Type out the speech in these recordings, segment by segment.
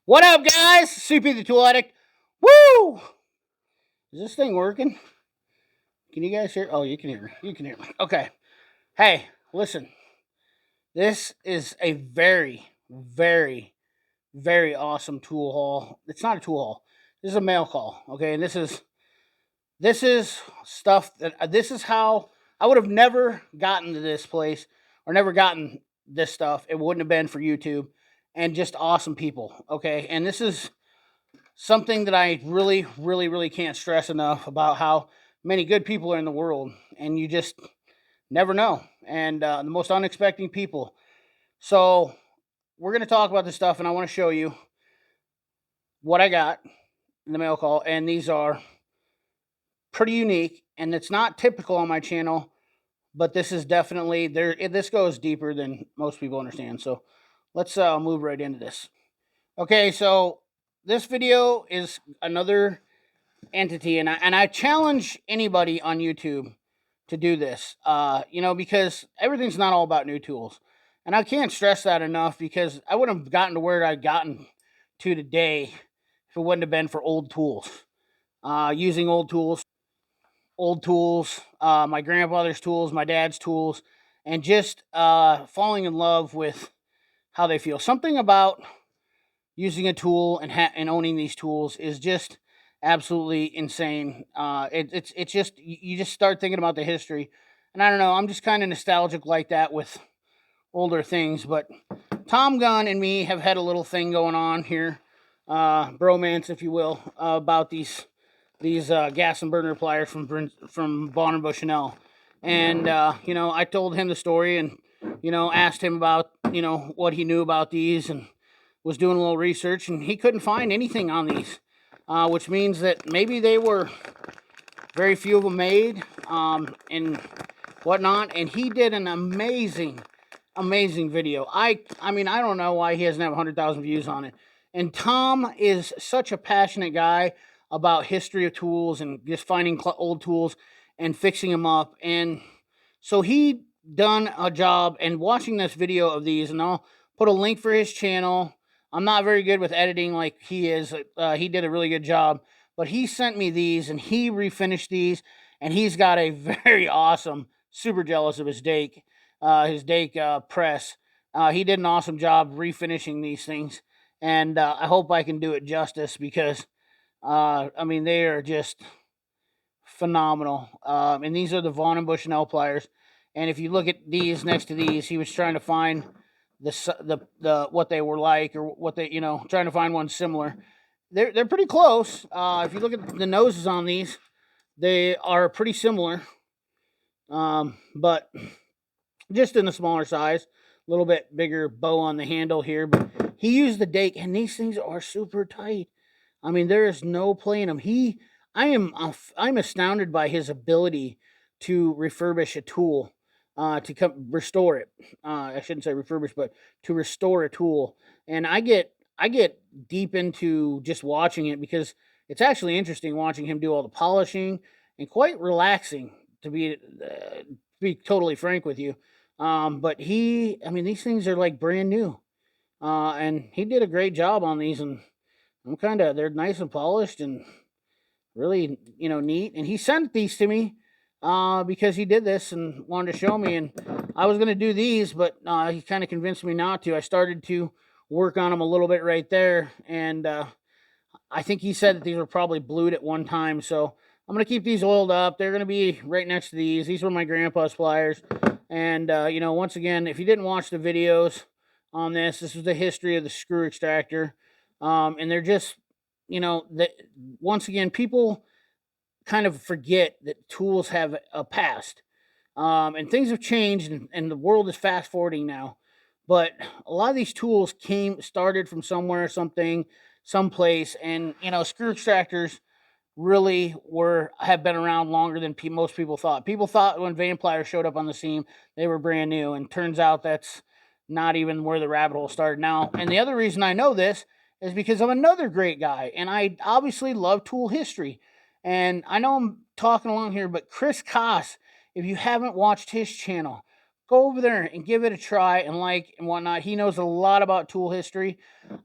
What up, guys? CP the Tool Addict. Woo! Is this thing working? Can you guys hear? Oh, you can hear me. You can hear me. Okay. Hey, listen. This is a very, very, very awesome tool haul. It's not a tool haul. This is a mail call. Okay, and this is stuff that this is how I would have never gotten to this place or never gotten this stuff. It wouldn't have been for YouTube and just awesome people. Okay, and this is something that I really, really, really can't stress enough about how many good people are in the world, and you just never know. And the most unexpected people. So we're going to talk about this stuff, and I want to show you what I got in the mail call, and these are pretty unique, and it's not typical on my channel, but this is definitely there. This goes deeper than most people understand. So let's move right into this. Okay, so this video is another entity, and I challenge anybody on YouTube to do this. Because everything's not all about new tools, and I can't stress that enough because I wouldn't have gotten to where I've gotten to today if it wouldn't have been for old tools. Using old tools, my grandfather's tools, my dad's tools, and just falling in love with how they feel. Something about using a tool and owning these tools is just absolutely insane. It's just you just start thinking about the history, and I don't know. I'm just kind of nostalgic like that with older things. But Tom Gunn and me have had a little thing going on here, bromance, if you will, about these gas and burner pliers from Bonner Bushnell. And I told him the story and asked him about what he knew about these and was doing a little research, and he couldn't find anything on these, which means that maybe they were very few of them made and whatnot. And he did an amazing, amazing video. I mean, I don't know why he doesn't have 100,000 views on it. And Tom is such a passionate guy about history of tools and just finding old tools and fixing them up. And so he done a job and watching this video of these, and I'll put a link for his channel. I'm not very good with editing like he is. He did a really good job, but he sent me these and he refinished these, and he's got a very awesome. Super jealous of his Dake press. He did an awesome job refinishing these things, and I hope I can do it justice because I mean they are just phenomenal. And these are the Vaughn and Bushnell pliers. And if you look at these next to these, he was trying to find the what they were like or what they trying to find one similar. They're pretty close. If you look at the noses on these, they are pretty similar. But just in a smaller size, a little bit bigger bow on the handle here. But he used the Dake, and these things are super tight. I mean, there is no playing them. I'm astounded by his ability to refurbish a tool, to restore it. I shouldn't say refurbish, but to restore a tool. And I get deep into just watching it because it's actually interesting watching him do all the polishing and quite relaxing to be totally frank with you. But I mean, these things are like brand new. And he did a great job on these, and they're nice and polished and really, neat. And he sent these to me, because he did this and wanted to show me. And I was going to do these, but he kind of convinced me not to. I started to work on them a little bit right there. And I think he said that these were probably blued at one time. So I'm going to keep these oiled up. They're going to be right next to these. These were my grandpa's pliers. And, once again, if you didn't watch the videos on this is the history of the screw extractor. And they're just, that once again, people kind of forget that tools have a past. And things have changed, and the world is fast forwarding now. But a lot of these tools started from somewhere, someplace, and screw extractors really have been around longer than most people thought. People thought when van pliers showed up on the scene, they were brand new, and turns out that's not even where the rabbit hole started now. And the other reason I know this is because I'm another great guy, and I obviously love tool history. And I know I'm talking along here, but Chris Koss, if you haven't watched his channel, go over there and give it a try and and whatnot. He knows a lot about tool history.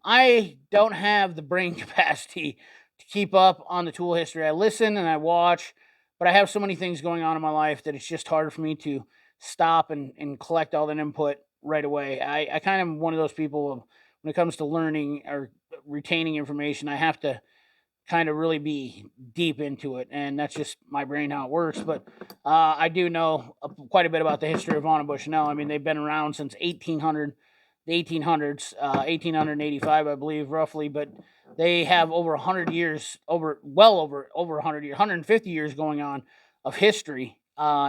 I don't have the brain capacity to keep up on the tool history. I listen and I watch, but I have so many things going on in my life that it's just harder for me to stop and collect all that input right away. I kind of am one of those people when it comes to learning or retaining information. I have to kind of really be deep into it, and that's just my brain how it works. But I do know quite a bit about the history of Anheuser Bushnell. I mean, they've been around since 1800, the 1800s, 1885, I believe, roughly. But they have over 100 years, over 100 years, 150 years going on of history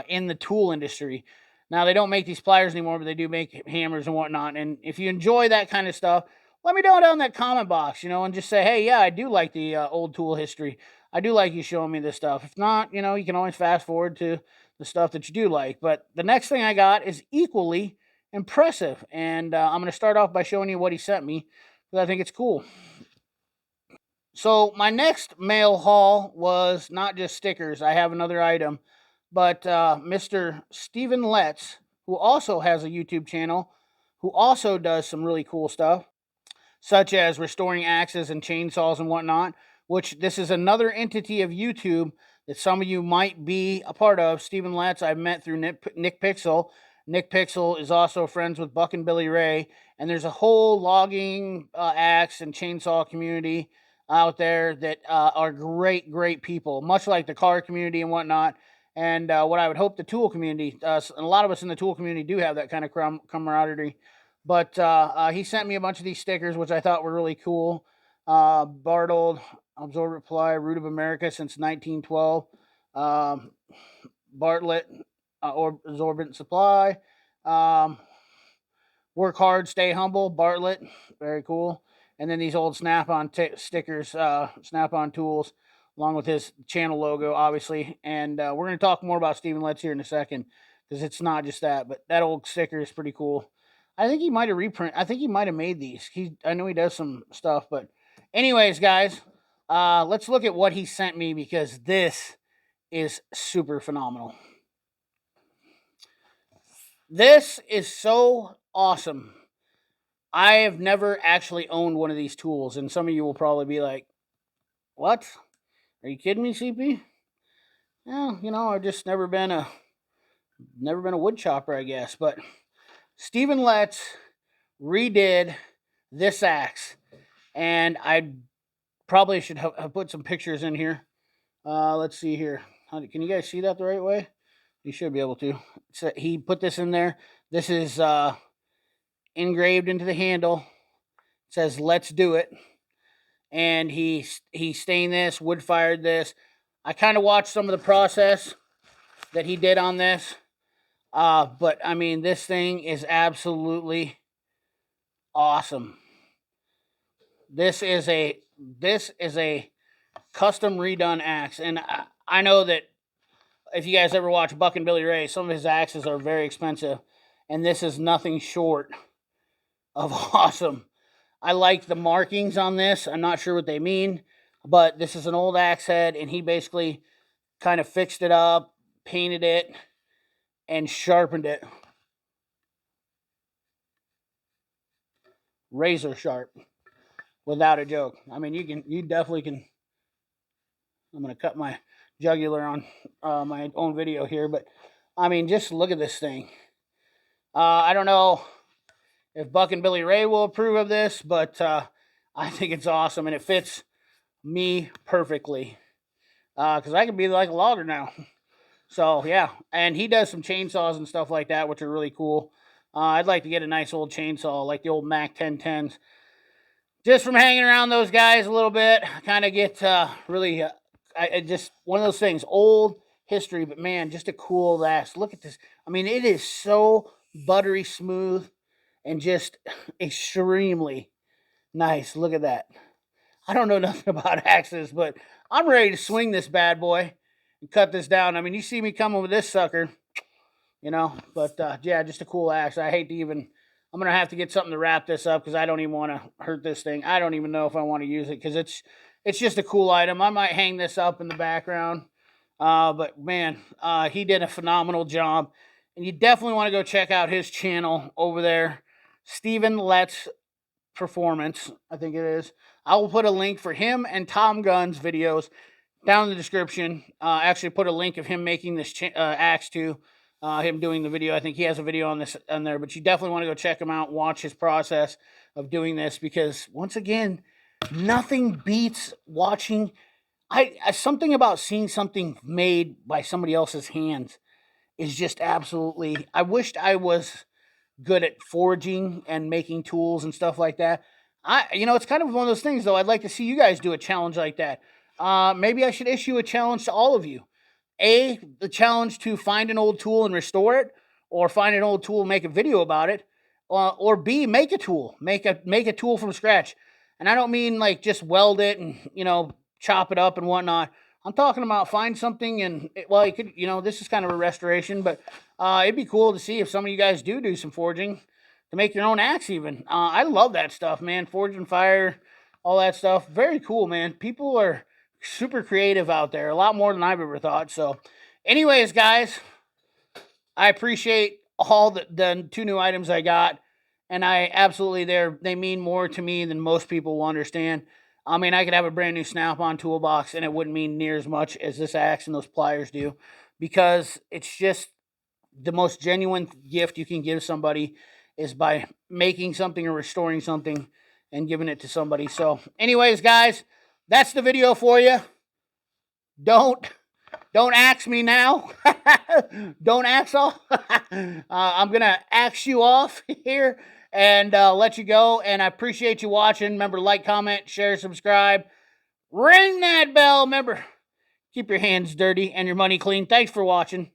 in the tool industry. Now they don't make these pliers anymore, but they do make hammers and whatnot. And if you enjoy that kind of stuff, let me know down in that comment box, and just say, hey, yeah, I do like the old tool history. I do like you showing me this stuff. If not, you can always fast forward to the stuff that you do like. But the next thing I got is equally impressive. And I'm going to start off by showing you what he sent me because I think it's cool. So my next mail haul was not just stickers. I have another item. But Mr. Stephen Letts, who also has a YouTube channel, who also does some really cool stuff, such as restoring axes and chainsaws and whatnot, which this is another entity of YouTube that some of you might be a part of. Stephen Letts, I've met through Nick Pixel. Nick Pixel is also friends with Buck and Billy Ray, and there's a whole logging, axe, and chainsaw community out there that are great, great people, much like the car community and whatnot. And what I would hope the tool community, and a lot of us in the tool community do have that kind of camaraderie. But he sent me a bunch of these stickers, which I thought were really cool. Bartold, Absorbent Ply, Root of America since 1912. Um, Bartlett, or Absorbent Supply. Um, Work hard, stay humble. Bartlett, very cool. And then these old Snap-on stickers, Snap-on tools, along with his channel logo, obviously. And we're going to talk more about Stephen Letts here in a second, because it's not just that, but that old sticker is pretty cool. I think he might have I think he might have made these. I know he does some stuff, but anyways, guys, let's look at what he sent me because this is super phenomenal. This is so awesome. I have never actually owned one of these tools, and some of you will probably be like, "What? Are you kidding me, CP?" Well, I've just never been a wood chopper, I guess. But Stephen Letts redid this axe, and I probably should have put some pictures in here. Let's see here. Can you guys see that the right way? You should be able to. So he put this in there. This is engraved into the handle. It says "Let's do it," and he stained this, wood fired this. I kind of watched some of the process that he did on this, but I mean, this thing is absolutely awesome. This is a custom redone axe, and I know that if you guys ever watch Buck and Billy Ray, some of his axes are very expensive, and this is nothing short of awesome. I like the markings on this. I'm not sure what they mean, but this is an old axe head, and he basically kind of fixed it up, painted it, and sharpened it. Razor sharp, without a joke. I mean, you definitely can. I'm gonna cut my jugular on my own video here, but I mean, just look at this thing. I don't know if Buck and Billy Ray will approve of this, but I think it's awesome, and it fits me perfectly. Because I can be like a logger now. So yeah, and he does some chainsaws and stuff like that, which are really cool. I'd like to get a nice old chainsaw like the old Mac 1010s. Just from hanging around those guys a little bit, I kind of get really, I just one of those things, old history, but man, just a cool ass. Look at this. I mean, it is so buttery smooth and just extremely nice. Look at that. I don't know nothing about axes, but I'm ready to swing this bad boy and cut this down. I mean, you see me coming with this sucker, but yeah, just a cool axe. I hate to even. I'm gonna have to get something to wrap this up because I don't even want to hurt this thing. I don't even know if I want to use it because it's just a cool item. I might hang this up in the background, but man, he did a phenomenal job. And you definitely want to go check out his channel over there, Stephen Let's Performance, I think it is. I will put a link for him and Tom Gunn's videos down in the description. Actually, put a link of him making this axe too. Him doing the video. I think he has a video on this on there, but you definitely want to go check him out, watch his process of doing this, because once again, nothing beats watching. Something about seeing something made by somebody else's hands is just absolutely. I wished I was good at forging and making tools and stuff like that. It's kind of one of those things, though. I'd like to see you guys do a challenge like that. Maybe I should issue a challenge to all of you. The challenge to find an old tool and restore it, or find an old tool and make a video about it, or B, make a tool, make a tool from scratch. And I don't mean like just weld it and chop it up and whatnot. I'm talking about find something and you could this is kind of a restoration, but it'd be cool to see if some of you guys do some forging to make your own axe even. I love that stuff, man. Forge and fire, all that stuff. Very cool, man. People are super creative out there, a lot more than I've ever thought. So anyways, guys, I appreciate all the 2 new items I got, and I absolutely, they mean more to me than most people will understand. I mean, I could have a brand new Snap-on toolbox, and it wouldn't mean near as much as this axe and those pliers do, because it's just the most genuine gift you can give somebody is by making something or restoring something and giving it to somebody. So anyways, guys, that's the video for you. Don't axe me now. Don't axe all. I'm going to axe you off here and let you go. And I appreciate you watching. Remember, like, comment, share, subscribe. Ring that bell. Remember, keep your hands dirty and your money clean. Thanks for watching.